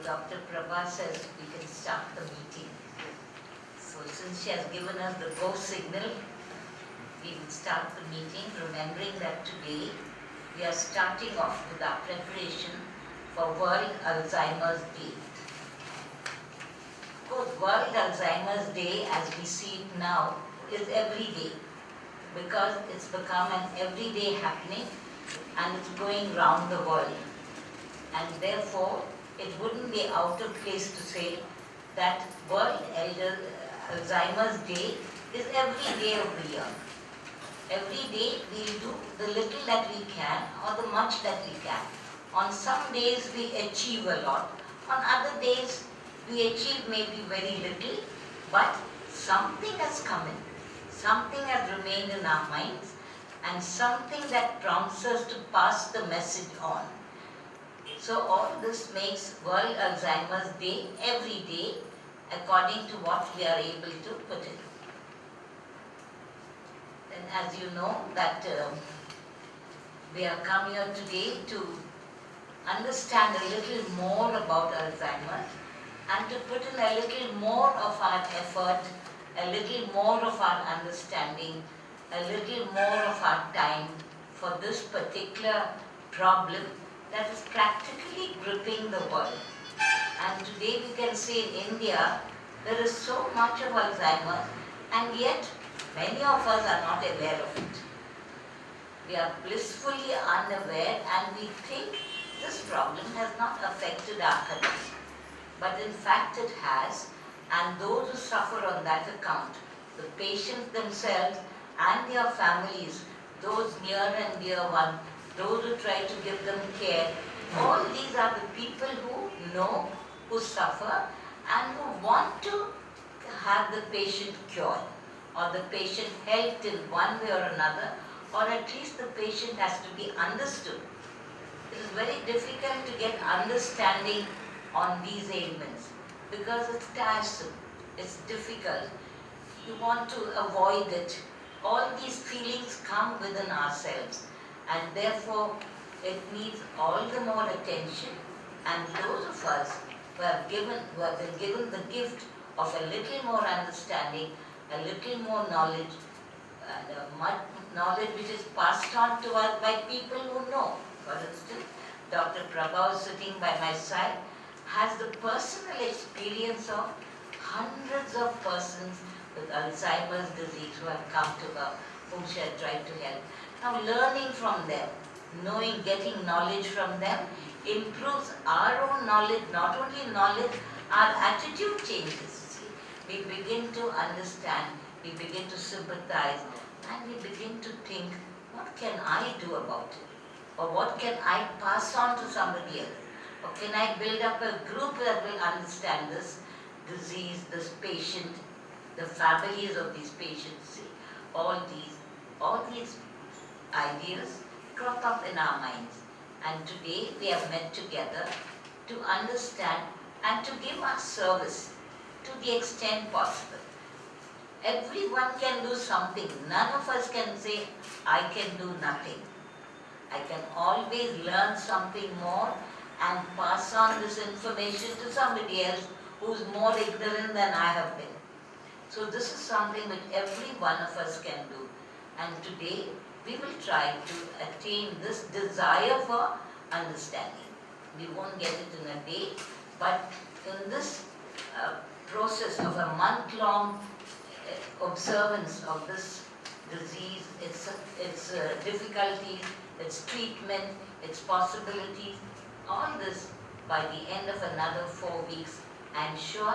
Dr. Prabha says we can start the meeting. So since she has given us the go signal, we will start the meeting, remembering that today we are starting off with our preparation for World Alzheimer's Day. Of course, World Alzheimer's Day, as we see it now, is every day, because it's become an everyday happening and it's going round the world. And therefore, it wouldn't be out of place to say that World Alzheimer's Day is every day of the year. Every day we'll do the little that we can or the much that we can. On some days we achieve a lot, on other days we achieve maybe very little, but something has come in, something has remained in our minds, and something that prompts us to pass the message on. So all this makes World Alzheimer's Day every day according to what we are able to put in. And as you know that we have come here today to understand a little more about Alzheimer's and to put in a little more of our effort, a little more of our understanding, a little more of our time for this particular problem that is practically gripping the world. And today we can say in India, there is so much of Alzheimer's, and yet many of us are not aware of it. We are blissfully unaware and we think this problem has not affected our country. But in fact it has, and those who suffer on that account, the patients themselves and their families, those near and dear ones, those who try to give them care, all these are the people who know, who suffer, and who want to have the patient cured, or the patient helped in one way or another, or at least the patient has to be understood. It is very difficult to get understanding on these ailments because it's tiresome, it's difficult. You want to avoid it. All these feelings come within ourselves, and therefore it needs all the more attention. And those of us who have been given the gift of a little more understanding, a little more knowledge, knowledge which is passed on to us by people who know. For instance, Dr.Prabha, sitting by my side, has the personal experience of hundreds of persons with Alzheimer's disease who have come to her, whom she has tried to help. Now learning from them, knowing, getting knowledge from them, improves our own knowledge, not only knowledge, our attitude changes. See? We begin to understand, we begin to sympathize, and we begin to think, what can I do about it? Or what can I pass on to somebody else? Or can I build up a group that will understand this disease, this patient, the families of these patients? See? All these ideas crop up in our minds. And today we have met together to understand and to give our service to the extent possible. Everyone can do something. None of us can say, I can do nothing. I can always learn something more and pass on this information to somebody else who is more ignorant than I have been. So this is something which every one of us can do. And today we will try to attain this desire for understanding. We won't get it in a day, but in this process of a month-long observance of this disease, its difficulties, its treatment, its possibilities, all this by the end of another 4 weeks, I am sure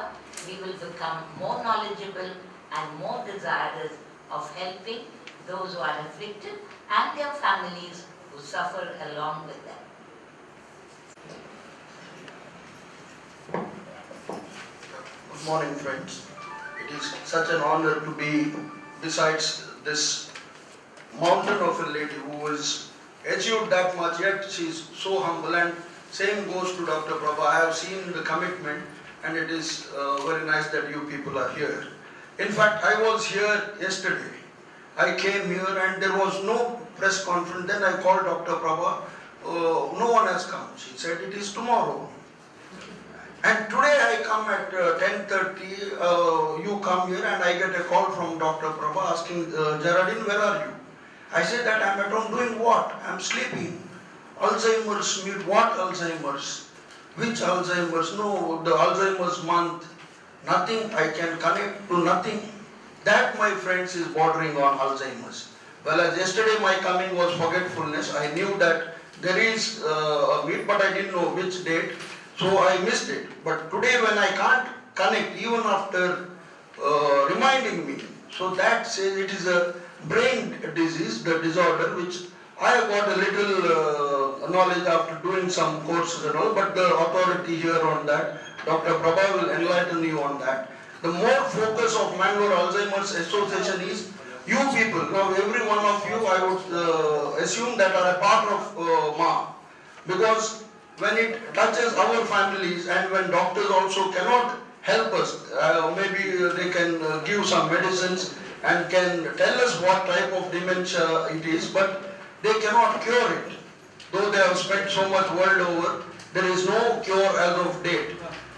we will become more knowledgeable and more desirous of helping those who are afflicted and their families who suffer along with them. Good morning, friends. It is such an honor to be besides this mountain of a lady who has achieved that much, yet she is so humble, and same goes to Dr. Prabha. I have seen the commitment, and it is very nice that you people are here. In fact, I was here yesterday. I came here and there was no press conference. Then I called Dr. Prabha. No one has come. She said it is tomorrow. And today I come at 10:30, you come here and I get a call from Dr.Prabha asking, Er.Jerardin, where are you? I said that I'm at home doing what? I'm sleeping. Alzheimer's, what Alzheimer's? Which Alzheimer's? No, the Alzheimer's month. Nothing, I can connect to nothing. That, my friends, is bordering on Alzheimer's. Well, as yesterday my coming was forgetfulness, I knew that there is a meet, but I didn't know which date, so I missed it. But today when I can't connect, even after reminding me, so that says it is a brain disease, the disorder, which I have got a little knowledge after doing some courses and all, but the authority here on that, Dr.Prabha will enlighten you on that. The more focus of Mangalore Alzheimer's Association is you people. Now every one of you, I would assume that are a part of MAA, because when it touches our families and when doctors also cannot help us, maybe they can give some medicines and can tell us what type of dementia it is, but they cannot cure it. Though they have spent so much world over, there is no cure as of date.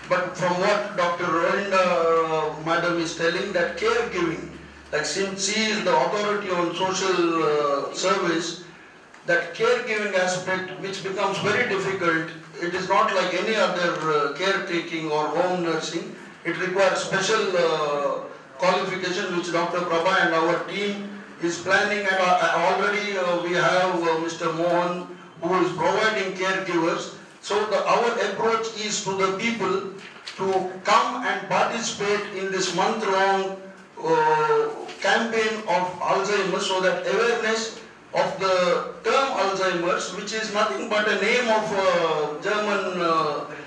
But from what Dr.Olinda madam is telling, that caregiving, like since she is the authority on social service, that caregiving aspect which becomes very difficult, it is not like any other caretaking or home nursing. It requires special qualification which Dr. Prabha and our team is planning, and already we have Mr. Mohan who is providing caregivers. So our approach is to the people to come and participate in this month-long campaign of Alzheimer's, so that awareness of the term Alzheimer's, which is nothing but a name of a German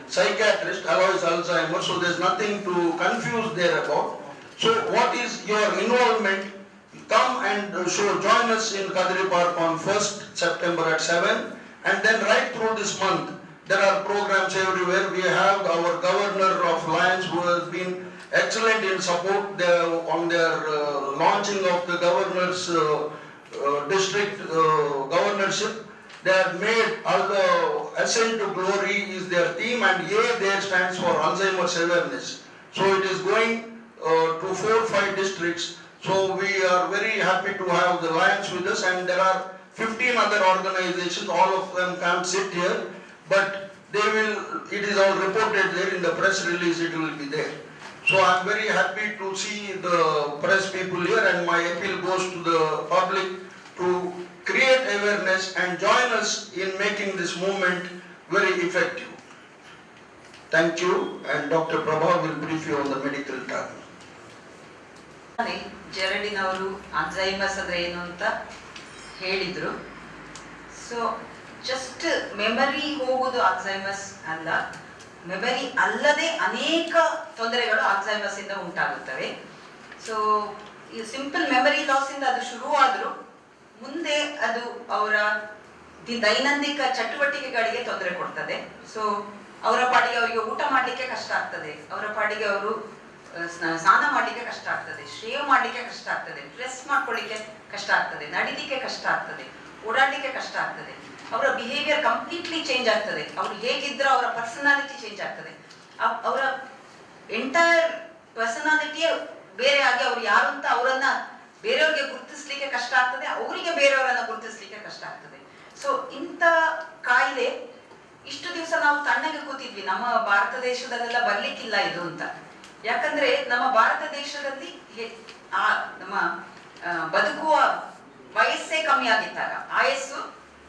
psychiatrist, Alois Alzheimer, so there's nothing to confuse there about. So what is your involvement? Come and join us in Kadri Park on 1st September at 7, and then right through this month, there are programs everywhere. We have our governor of Lions who has been excellent in support on their launching of the governor's district governorship. They have made Ascent to Glory is their theme, and A there stands for Alzheimer's awareness. So it is going to 4 or 5 districts. So we are very happy to have the Lions with us, and there are 15 other organizations. All of them can't sit here, but they will, it is all reported there in the press release, it will be there. So I am very happy to see the press people here, and my appeal goes to the public to create awareness and join us in making this movement very effective. Thank you, and Dr. Prabha will brief you on the medical term. ಜೆರಡಿನ್ ಅವರು Alzheimer's ಅಂದ್ರೆ ಏನು ಅಂತ ಹೇಳಿದ್ರು. So just memory ಹೋಗುವುದು Alzheimer's ಅಲ್ಲ, memory ಅಲ್ಲದೆ ಅನೇಕ ತೊಂದರೆಗಳು ಅಲ್ಝೈಮರ್ಸ್ ಇಂದ ಉಂಟಾಗುತ್ತವೆ. ಸೊ ಈ ಸಿಂಪಲ್ ಮೆಮರಿ ಲಾಸ್ ಇಂದ ಅದು ಶುರುವಾದರೂ ಮುಂದೆ ಅದು ಅವರ ದೈನಂದಿಕ ಚಟುವಟಿಕೆಗಳಿಗೆ ತೊಂದರೆ ಕೊಡ್ತದೆ. ಸೊ ಅವರ ಪಾಡಿಗೆ ಅವರಿಗೆ ಊಟ ಮಾಡಲಿಕ್ಕೆ ಕಷ್ಟ ಆಗ್ತದೆ, ಅವರ ಪಾಡಿಗೆ ಅವರು ಸ್ನಾನ ಮಾಡಲಿಕ್ಕೆ ಕಷ್ಟ ಆಗ್ತದೆ, ಶೇವ್ ಮಾಡಲಿಕ್ಕೆ ಕಷ್ಟ ಆಗ್ತದೆ, ಡ್ರೆಸ್ ಮಾಡ್ಕೊಳ್ಳಿಕ್ಕೆ ಕಷ್ಟ ಆಗ್ತದೆ, ನಡಿಲಿಕ್ಕೆ ಕಷ್ಟ ಆಗ್ತದೆ, ಓಡಾಡಲಿಕ್ಕೆ ಕಷ್ಟ ಆಗ್ತದೆ. ಅವರ ಬಿಹೇವಿಯರ್ ಕಂಪ್ಲೀಟ್ಲಿ ಚೇಂಜ್ ಆಗ್ತದೆ. ಅವ್ರು ಹೇಗಿದ್ರು ಅವರ ಪರ್ಸನಾಲಿಟಿ ಚೇಂಜ್ ಆಗ್ತದೆ. ಅವರ ಎಂಟೈರ್ ಪರ್ಸನಾಲಿಟಿಯೇ ಬೇರೆ ಆಗಿ ಅವ್ರು ಯಾರು ಅಂತ ಅವರನ್ನ ಬೇರೆಯವ್ರಿಗೆ ಗುರುತಿಸ್ಲಿಕ್ಕೆ ಕಷ್ಟ ಆಗ್ತದೆ, ಅವರಿಗೆ ಬೇರೆಯವರನ್ನ ಗುರುತಿಸ್ಲಿಕ್ಕೆ ಕಷ್ಟ ಆಗ್ತದೆ. ಸೊ ಇಂಥ ಕಾಯಿಲೆ ಇಷ್ಟು ದಿವಸ ನಾವು ತಣ್ಣಗೆ ಕೂತಿದ್ವಿ, ನಮ್ಮ ಭಾರತ ದೇಶದಲ್ಲೆಲ್ಲ ಬರ್ಲಿಕ್ಕಿಲ್ಲ ಇದು ಅಂತ. ಯಾಕಂದ್ರೆ ನಮ್ಮ ಭಾರತ ದೇಶದಲ್ಲಿ ನಮ್ಮ ಬದುಕುವ ವಯಸ್ಸೇ ಕಮ್ಮಿ ಆಗಿದ್ದಾಗ ಆಯಸ್ಸು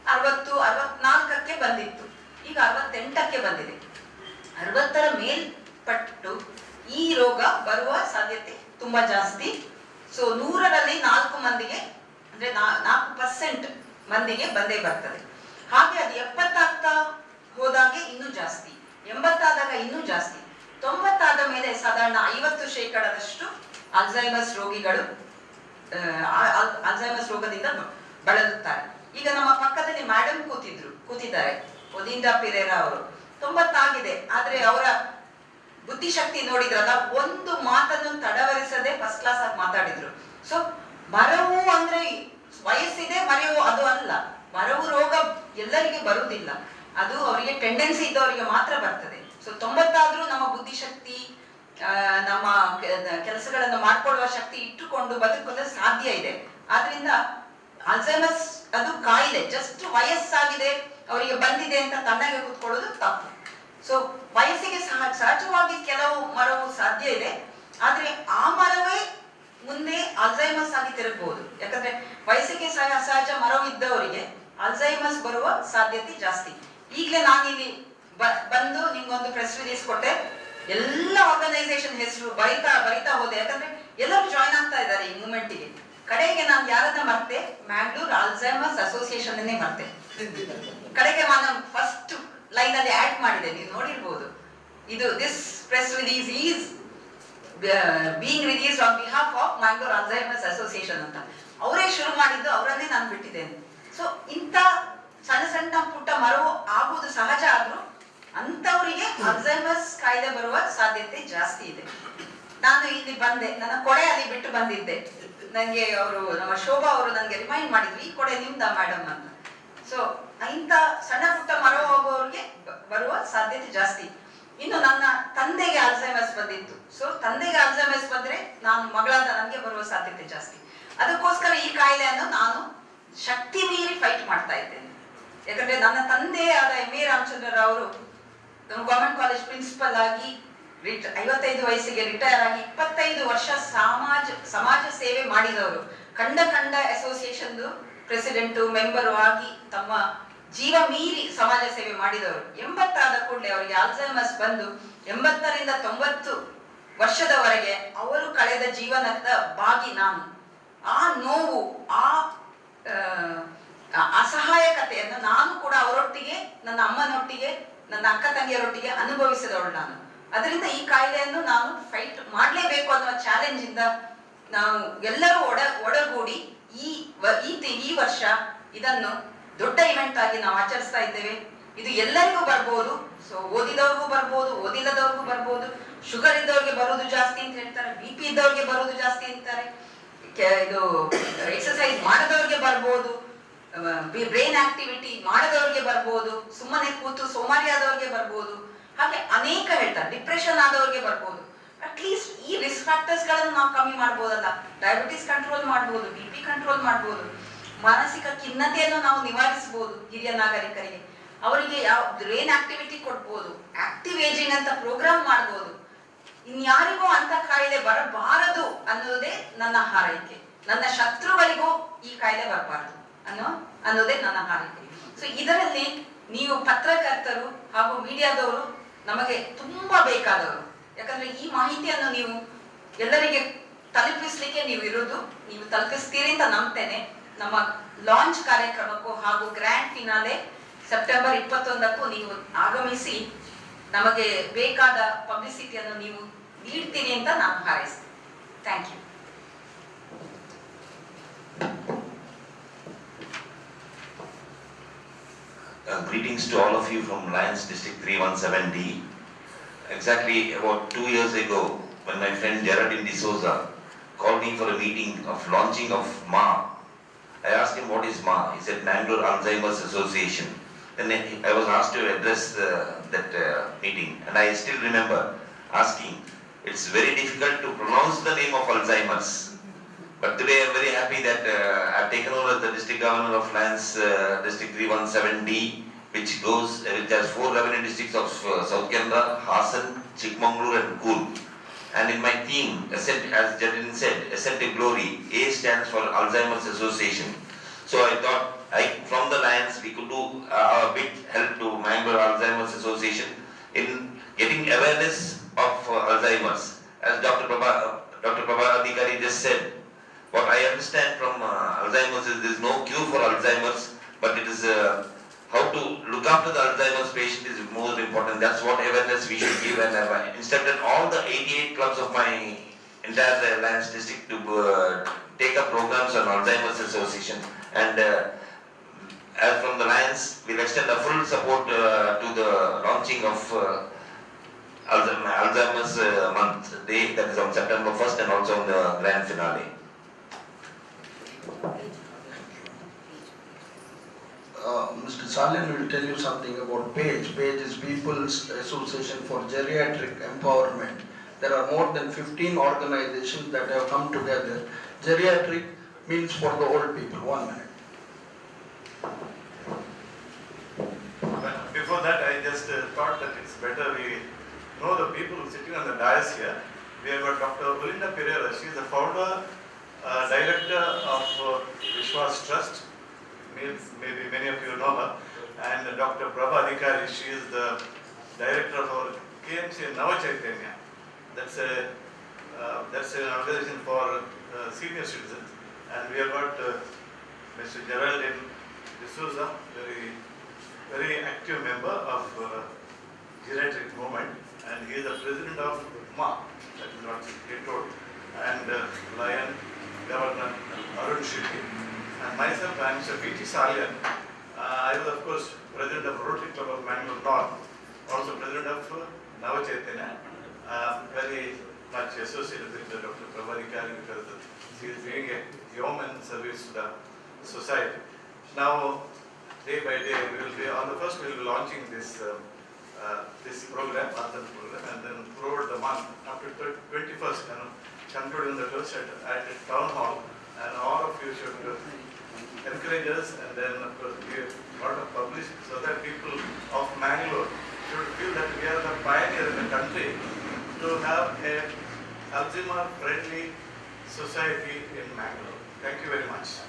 60-64ಕ್ಕೆ ಬಂದಿತ್ತು, ಈಗ 68ಕ್ಕೆ ಬಂದಿದೆ. 60ರ ಮೇಲ್ಪಟ್ಟು ಈ ರೋಗ ಬರುವ ಸಾಧ್ಯತೆ ತುಂಬಾ ಜಾಸ್ತಿ. ಸೊ 100ರಲ್ಲಿ 4 ಮಂದಿಗೆ ಅಂದ್ರೆ 4% ಮಂದಿಗೆ ಬಂದೇ ಬರ್ತದೆ. ಹಾಗೆ ಅದು 70 ಆಗ್ತಾ ಹೋದಾಗೆ ಇನ್ನೂ ಜಾಸ್ತಿ, 80 ಆದಾಗ ಇನ್ನೂ ಜಾಸ್ತಿ, 90 ಆದ ಮೇಲೆ ಸಾಧಾರಣ 50% ಅಲ್ಝೈಮರ್ಸ್ ರೋಗಿಗಳು ಅಲ್ಝೈಮರ್ಸ್ ರೋಗದಿಂದ ಬಳಲುತ್ತಾರೆ. ಈಗ ನಮ್ಮ ಪಕ್ಕದಲ್ಲಿ ಮೇಡಮ್ ಕೂತಿದ್ದಾರೆ, ಒಲಿಂಡಾ ಪೆರೇರಾ ಅವರು. 90 ಆಗಿದೆ, ಆದ್ರೆ ಅವರ ಬುದ್ಧಿಶಕ್ತಿ ನೋಡಿದ್ರಲ್ಲ, ಒಂದು ಮಾತನ್ನು ತಡವರಿಸದೆ ಫಸ್ಟ್ ಕ್ಲಾಸ್ ಆಗಿ ಮಾತಾಡಿದ್ರು. ಸೊ ಮರವು ಅಂದ್ರೆ ವಯಸ್ಸಿದೆ, ಮರೆವು ಅದು ಅಲ್ಲ. ಮರವು ರೋಗ ಎಲ್ಲರಿಗೆ ಬರುವುದಿಲ್ಲ, ಅದು ಅವರಿಗೆ ಟೆಂಡೆನ್ಸಿ ಇದ್ದವರಿಗೆ ಮಾತ್ರ ಬರ್ತದೆ. ಸೊ 90 ಆದ್ರೂ ನಮ್ಮ ಬುದ್ಧಿಶಕ್ತಿ, ನಮ್ಮ ಕೆಲಸಗಳನ್ನು ಮಾಡ್ಕೊಳ್ಳುವ ಶಕ್ತಿ ಇಟ್ಟುಕೊಂಡು ಬದುಕೋದು ಸಾಧ್ಯ ಇದೆ. ಆದ್ರಿಂದ ಅಲ್ಝೈಮರ್ಸ್ ಅದು ಕಾಯಿಲೆ, ಜಸ್ಟ್ ವಯಸ್ಸಾಗಿದೆ ಅವರಿಗೆ ಬಂದಿದೆ ಅಂತ ತಣ್ಣಗೆ ಕೂತ್ಕೊಳ್ಳೋದು ತಪ್ಪು. ಸೊ ವಯಸ್ಸಿಗೆ ಸಹಜವಾಗಿ ಕೆಲವು ಮರವು ಸಾಧ್ಯ ಇದೆ, ಆದ್ರೆ ಆ ಮರವೇ ಮುಂದೆ ಅಲ್ಝೈಮರ್ಸ್ ಆಗಿ ತಿರುಗಬಹುದು. ಯಾಕಂದ್ರೆ ವಯಸ್ಸಿಗೆ ಸಹಜ ಮರವು ಇದ್ದವರಿಗೆ ಅಲ್ಝೈಮರ್ಸ್ ಬರುವ ಸಾಧ್ಯತೆ ಜಾಸ್ತಿ. ಈಗಲೇ ನಾನಿಲ್ಲಿ ಬಂದು ನಿಮ್ಗೊಂದು ಪ್ರೆಸ್ ರಿಲೀಸ್ ಕೊಟ್ಟೆ, ಎಲ್ಲ ಆರ್ಗನೈಸೇಷನ್ ಹೆಸರು ಬರಿತಾ ಹೋದೆ. ಯಾಕಂದ್ರೆ ಎಲ್ಲರೂ ಜಾಯ್ನ್ ಆಗ್ತಾ ಇದ್ದಾರೆ ಈ ಮೂವ್ಮೆಂಟ್ಗೆ. ಕಡೆಗೆ ನಾನು ಯಾರನ್ನ ಮರ್ತೆ, ಮ್ಯಾಂಗ್ಳೂರ್ ಅಲ್ಝೈಮರ್ಸ್ ಅಸೋಸಿಯೇಷನ್ ಅನ್ನೇ ಮರ್ತೆ. ಕಡೆಗೆ ನಾನು ಫಸ್ಟ್ ಲೈನ್ ಅಲ್ಲಿ ಆಡ್ ಮಾಡಿದೆ, ನೀವು ನೋಡಿರ್ಬೋದು. ಇದು this press release is being release on behalf of Mangalore Alzheimer's association ಅಂತ ಅವರೇ ಶುರು ಮಾಡಿದ್ದು, ಅವರನ್ನೇ ನಾನು ಬಿಟ್ಟಿದ್ದೇನೆ. ಸೊ ಇಂಥ ಸಣ್ಣ ಸಣ್ಣ ಪುಟ್ಟ ಮರವು ಆಗುವುದು ಸಹಜ, ಆದ್ರೂ ಅಂತವರಿಗೆ ಅಲ್ಝೈಮರ್ಸ್ ಕಾಯಿಲೆ ಬರುವ ಸಾಧ್ಯತೆ ಜಾಸ್ತಿ ಇದೆ. ನಾನು ಇಲ್ಲಿ ಬಂದೆ, ನನ್ನ ಕೊಡೆ ಅಲ್ಲಿ ಬಿಟ್ಟು ಬಂದಿದ್ದೆ. ನನಗೆ ಅವರು, ನಮ್ಮ ಶೋಭಾ ಅವರು ನನಗೆ ರಿಮೈಂಡ್ ಮಾಡಿದ್ರು, ಈ ಕೊಡೆ ನಿಮ್ದ ಮೇಡಮ್ ಅಂತ. ಸೊ ಇಂಥ ಸಣ್ಣ ಪುಟ್ಟ ಮರ ಹೋಗುವವ್ರಿಗೆ ಬರುವ ಸಾಧ್ಯತೆ ಜಾಸ್ತಿ. ಇನ್ನು ನನ್ನ ತಂದೆಗೆ ಅಲ್ಝೈಮರ್ಸ್ ಬಂದಿತ್ತು. ಸೊ ತಂದೆಗೆ ಅಲ್ಝೈಮರ್ಸ್ ಬಂದ್ರೆ ನಾನು ಮಗಳಾದ ನನಗೆ ಬರುವ ಸಾಧ್ಯತೆ ಜಾಸ್ತಿ. ಅದಕ್ಕೋಸ್ಕರ ಈ ಕಾಯಿಲೆಯನ್ನು ನಾನು ಶಕ್ತಿ ಮೀರಿ ಫೈಟ್ ಮಾಡ್ತಾ ಇದ್ದೇನೆ. ಯಾಕಂದ್ರೆ ನನ್ನ ತಂದೆ ಆದ MA ರಾಮಚಂದ್ರ ಅವರು ಗವರ್ಮೆಂಟ್ ಕಾಲೇಜ್ ಪ್ರಿನ್ಸಿಪಲ್ ಆಗಿ 55 ವಯಸ್ಸಿಗೆ ರಿಟೈರ್ ಆಗಿ 25 ವರ್ಷ ಸಮಾಜ ಸೇವೆ ಮಾಡಿದವರು. ಕಂಡ ಅಸೋಸಿಯೇಷನ್ ಪ್ರೆಸಿಡೆಂಟ್ ಮೆಂಬರು ಆಗಿ ತಮ್ಮ ಜೀವ ಮೀರಿ ಸಮಾಜ ಸೇವೆ ಮಾಡಿದವರು. 80 ಆದ ಕೂಡಲೇ ಅವರಿಗೆ ಅಲ್ಝೈಮರ್ಸ್ ಬಂದು 80ರಿಂದ 90 ವರ್ಷದವರೆಗೆ ಅವರು ಕಳೆದ ಜೀವನದ ಭಾಗಿ ನಾನು. ಆ ನೋವು, ಆ ಅಸಹಾಯಕತೆಯನ್ನು ನಾನು ಕೂಡ ಅವರೊಟ್ಟಿಗೆ, ನನ್ನ ಅಮ್ಮನೊಟ್ಟಿಗೆ, ನನ್ನ ಅಕ್ಕ ತಂಗಿಯರೊಟ್ಟಿಗೆ ಅನುಭವಿಸಿದವಳು ನಾನು. ಅದರಿಂದ ಈ ಕಾಯಿಲೆಯನ್ನು ನಾನು ಫೈಟ್ ಮಾಡಲೇಬೇಕು ಅನ್ನುವ ಚಾಲೆಂಜ್ ಇಂದ ನಾವು ಎಲ್ಲರೂ ಒಡಗೂಡಿ ಈ ವರ್ಷ ಇದನ್ನು ದೊಡ್ಡ ಇವೆಂಟ್ ಆಗಿ ನಾವು ಆಚರಿಸ್ತಾ ಇದ್ದೇವೆ. ಇದು ಎಲ್ಲರಿಗೂ ಬರ್ಬೋದು. ಸೊ ಓದಿದವ್ರಿಗೂ ಬರ್ಬೋದು, ಓದಿಲ್ಲದವ್ರಿಗೂ ಬರ್ಬೋದು. ಶುಗರ್ ಇದ್ದವ್ರಿಗೆ ಬರೋದು ಜಾಸ್ತಿ ಅಂತ ಹೇಳ್ತಾರೆ, BP ಇದ್ದವ್ರಿಗೆ ಬರೋದು ಜಾಸ್ತಿ ಅಂತಾರೆ. ಇದು ಎಕ್ಸರ್ಸೈಸ್ ಮಾಡದವ್ರಿಗೆ ಬರ್ಬೋದು, ಬ್ರೈನ್ ಆಕ್ಟಿವಿಟಿ ಮಾಡದವ್ರಿಗೆ ಬರ್ಬೋದು, ಸುಮ್ಮನೆ ಕೂತು ಸೋಮಾರಿ ಆದವ್ರಿಗೆ ಬರ್ಬೋದು. ಹಾಗೆ ಅನೇಕ ಹೇಳ್ತಾರೆ, ಡಿಪ್ರೆಷನ್ ಆದವ್ರಿಗೆ ಬರ್ಬೋದು. ಅಟ್ಲೀಸ್ಟ್ ಈ ರಿಸ್ಕ್ ಫ್ಯಾಕ್ಟರ್ಸ್ ಗಳನ್ನು ನಾವು ಕಮ್ಮಿ ಮಾಡ್ಬೋದಲ್ಲ. ಡಯಾಬಿಟಿಸ್ ಕಂಟ್ರೋಲ್ ಮಾಡ್ಬೋದು, BP ಕಂಟ್ರೋಲ್ ಮಾಡ್ಬೋದು, ಮಾನಸಿಕ ಖಿನ್ನತೆಯನ್ನು ನಾವು ನಿವಾರಿಸಬಹುದು. ಹಿರಿಯ ನಾಗರಿಕರಿಗೆ ಅವರಿಗೆ ಯಾವ ಬ್ರೈನ್ ಆಕ್ಟಿವಿಟಿ ಕೊಡ್ಬೋದು, ಆಕ್ಟಿವ್ ಏಜಿಂಗ್ ಅಂತ ಪ್ರೋಗ್ರಾಮ್ ಮಾಡ್ಬೋದು. ಇನ್ಯಾರಿಗೂ ಅಂತ ಕಾಯಿಲೆ ಬರಬಾರದು ಅನ್ನೋದೇ ನನ್ನ ಹಾರೈಕೆ. ನನ್ನ ಶತ್ರುಗಳಿಗೂ ಈ ಕಾಯಿಲೆ ಬರಬಾರದು ಅನ್ನೋದೇ ನನ್ನ ಹಾರೈಕೆ. ಸೊ ಇದರಲ್ಲಿ ನೀವು ಪತ್ರಕರ್ತರು ಹಾಗೂ ಮೀಡಿಯಾದವರು ನಮಗೆ ತುಂಬಾ ಬೇಕಾದವರು. ಯಾಕಂದ್ರೆ ಈ ಮಾಹಿತಿಯನ್ನು ನೀವು ಎಲ್ಲರಿಗೆ ತಲುಪಿಸ್ಲಿಕ್ಕೆ ನೀವು ಇರುವುದು, ನೀವು ತಲುಪಿಸ್ತೀರಿ ಅಂತ ನಂಬ್ತೇನೆ. ನಮ್ಮ ಲಾಂಚ್ ಕಾರ್ಯಕ್ರಮಕ್ಕೂ ಹಾಗೂ ಗ್ರ್ಯಾಂಡ್ ಫಿನಾಲೆ ಸೆಪ್ಟೆಂಬರ್ 21ಕ್ಕೂ ನೀವು ಆಗಮಿಸಿ ನಮಗೆ ಬೇಕಾದ ಪಬ್ಲಿಸಿಟಿಯನ್ನು ನೀವು ನೀಡ್ತೀನಿ ಅಂತ ನಾನು ಹಾರೈಸ್ತೇನೆ. Thank you. Greetings to all of you from Lions District 317D. Exactly about 2 years ago, when my friend Er.Jerardin called me for a meeting of launching of MAA, I asked him what is MAA. He said Mangalore Alzheimer's Association. Then I was asked to address that meeting, and I still remember asking. It's very difficult to pronounce the name of Alzheimer's. But today I'm very happy that I've taken over the district governor of Lions District 317D, which has 4 revenue districts of South Kerala, Hassan, Chikmagalur and Coorg. And in my theme, as Er.Jerardin said, Ascent to Glory, A stands for Alzheimer's Association. So I thought from the Lions we could do a big help to Mangalore Alzheimer's Association in getting awareness of Alzheimer's. As Dr.Prabha Adhikari just said, what I understand from Alzheimer's is there is no cure for Alzheimer's, but it is how to look after the Alzheimer's patient is more important. That's what awareness we should give, and I instructed all the 88 clubs of my entire Lions district to take up programs on Alzheimer's Association. And as from the Lions, we'll extend a full support to the launching of Alzheimer's month day, that is on September 1st, and also on the grand finale. Mr. Salian will tell you something about PAGE. PAGE is People's Association for Geriatric Empowerment. There are more than 15 organizations that have come together. Geriatric means for the old people. 1 minute. But before that, I just thought that it's better we know the people sitting on the dais here. We have got Dr.Olinda Pereira. She is the founder, director of Vishwas Trust. Maybe many of you know her. And Dr.Prabha Adhikari, she is the director of our KMC in Chaitanya. That's an organization for senior citizens. And we have got Mr.Jerardin D'Souza, very active member of geriatric movement, and he is the president of MAA, that is what he told, and Lion Governor Arun Shetty, and myself, I am Mr.B.T.Salian. I was of course president of Rotary Club of Mangalore North, also president of Chaitanya, very much associated with Dr.Prabha because she is doing a yeoman service to the society. Now, day by day, we will be on the first. We will be launching this program, and then throughout the month, after 21st, concluding the course at a town hall, and all of you should encourage us, and then of course give a lot of publicity so that people of Mangalore should feel that we are the pioneer in the country to have a Alzheimer friendly society in Mangalore. Thank you very much.